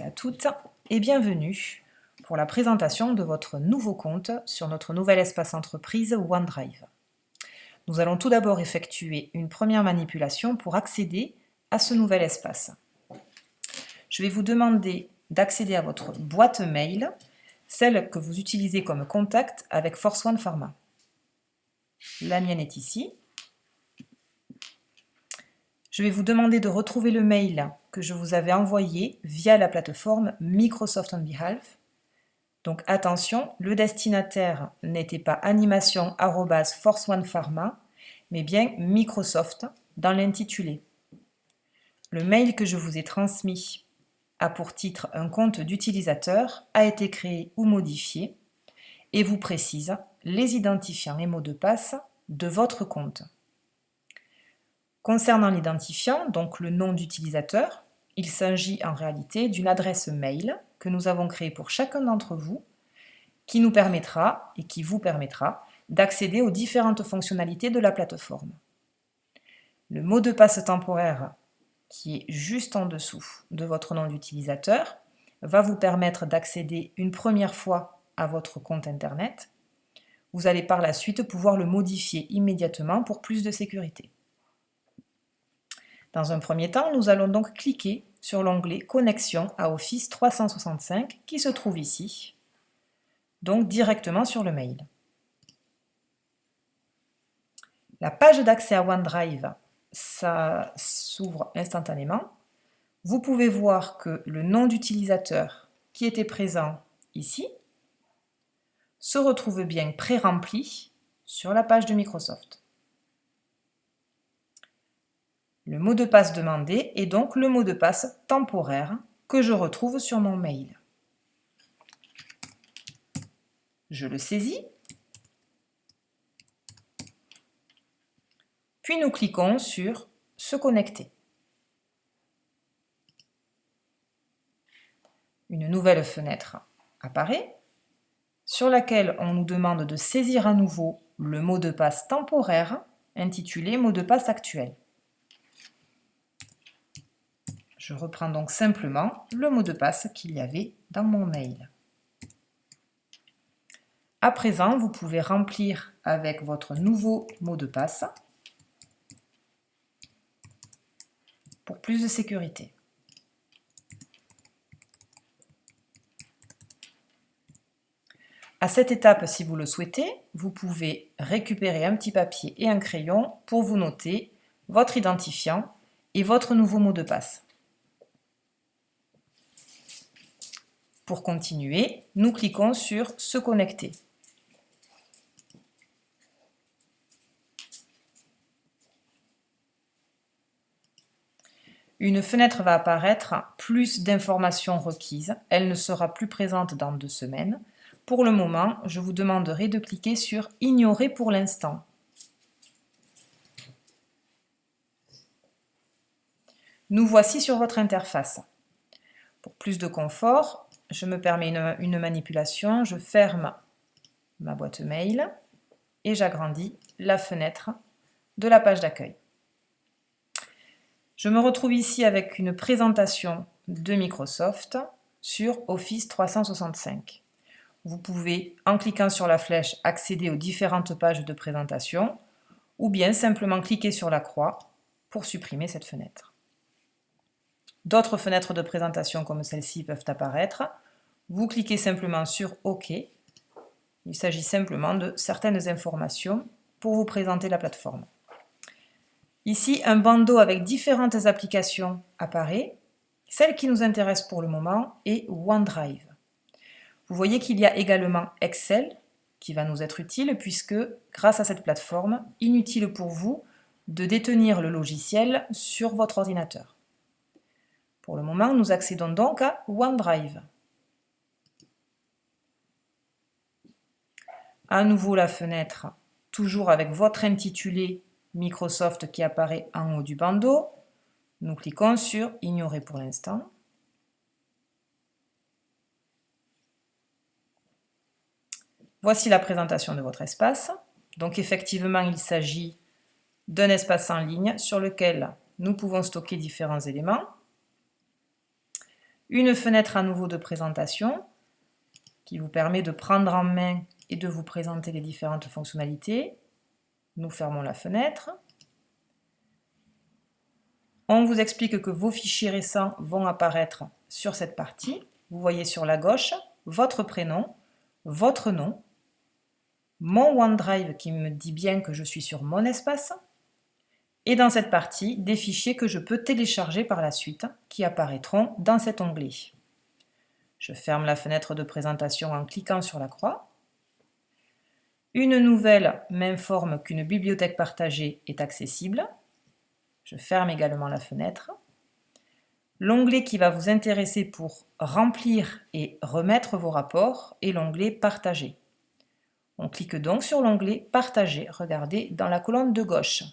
À toutes et bienvenue pour la présentation de votre nouveau compte sur notre nouvel espace entreprise OneDrive. Nous allons tout d'abord effectuer une première manipulation pour accéder à ce nouvel espace. Je vais vous demander d'accéder à votre boîte mail, celle que vous utilisez comme contact avec Force One Pharma. La mienne est ici. Je vais vous demander de retrouver le mail que je vous avais envoyé via la plateforme Microsoft on Behalf. Donc attention, le destinataire n'était pas animation@forceonepharma, mais bien Microsoft dans l'intitulé. Le mail que je vous ai transmis a pour titre un compte d'utilisateur, a été créé ou modifié et vous précise les identifiants et mots de passe de votre compte. Concernant l'identifiant, donc le nom d'utilisateur, il s'agit en réalité d'une adresse mail que nous avons créée pour chacun d'entre vous, qui nous permettra et qui vous permettra d'accéder aux différentes fonctionnalités de la plateforme. Le mot de passe temporaire, qui est juste en dessous de votre nom d'utilisateur, va vous permettre d'accéder une première fois à votre compte Internet. Vous allez par la suite pouvoir le modifier immédiatement pour plus de sécurité. Dans un premier temps, nous allons donc cliquer sur l'onglet Connexion à Office 365 qui se trouve ici, donc directement sur le mail. La page d'accès à OneDrive, ça s'ouvre instantanément. Vous pouvez voir que le nom d'utilisateur qui était présent ici se retrouve bien pré-rempli sur la page de Microsoft. Le mot de passe demandé est donc le mot de passe temporaire que je retrouve sur mon mail. Je le saisis, puis nous cliquons sur « Se connecter ». Une nouvelle fenêtre apparaît, sur laquelle on nous demande de saisir à nouveau le mot de passe temporaire intitulé « Mot de passe actuel ». Je reprends donc simplement le mot de passe qu'il y avait dans mon mail. À présent, vous pouvez remplir avec votre nouveau mot de passe pour plus de sécurité. À cette étape, si vous le souhaitez, vous pouvez récupérer un petit papier et un crayon pour vous noter votre identifiant et votre nouveau mot de passe. Pour continuer, nous cliquons sur « Se connecter ». Une fenêtre va apparaître, plus d'informations requises. Elle ne sera plus présente dans 2 semaines. Pour le moment, je vous demanderai de cliquer sur « Ignorer pour l'instant ». Nous voici sur votre interface. Pour plus de confort, je me permets une manipulation. Je ferme ma boîte mail et j'agrandis la fenêtre de la page d'accueil. Je me retrouve ici avec une présentation de Microsoft sur Office 365. Vous pouvez, en cliquant sur la flèche, accéder aux différentes pages de présentation ou bien simplement cliquer sur la croix pour supprimer cette fenêtre. D'autres fenêtres de présentation comme celle-ci peuvent apparaître. Vous cliquez simplement sur OK. Il s'agit simplement de certaines informations pour vous présenter la plateforme. Ici, un bandeau avec différentes applications apparaît. Celle qui nous intéresse pour le moment est OneDrive. Vous voyez qu'il y a également Excel qui va nous être utile puisque, grâce à cette plateforme, inutile pour vous de détenir le logiciel sur votre ordinateur. Pour le moment, nous accédons donc à OneDrive. À nouveau la fenêtre, toujours avec votre intitulé Microsoft qui apparaît en haut du bandeau. Nous cliquons sur « Ignorer pour l'instant ». Voici la présentation de votre espace. Donc effectivement, il s'agit d'un espace en ligne sur lequel nous pouvons stocker différents éléments. Une fenêtre à nouveau de présentation qui vous permet de prendre en main et de vous présenter les différentes fonctionnalités. Nous fermons la fenêtre. On vous explique que vos fichiers récents vont apparaître sur cette partie. Vous voyez sur la gauche votre prénom, votre nom, mon OneDrive qui me dit bien que je suis sur mon espace, et dans cette partie, des fichiers que je peux télécharger par la suite, qui apparaîtront dans cet onglet. Je ferme la fenêtre de présentation en cliquant sur la croix. Une nouvelle m'informe qu'une bibliothèque partagée est accessible. Je ferme également la fenêtre. L'onglet qui va vous intéresser pour remplir et remettre vos rapports est l'onglet Partager. On clique donc sur l'onglet Partager, regardez dans la colonne de gauche.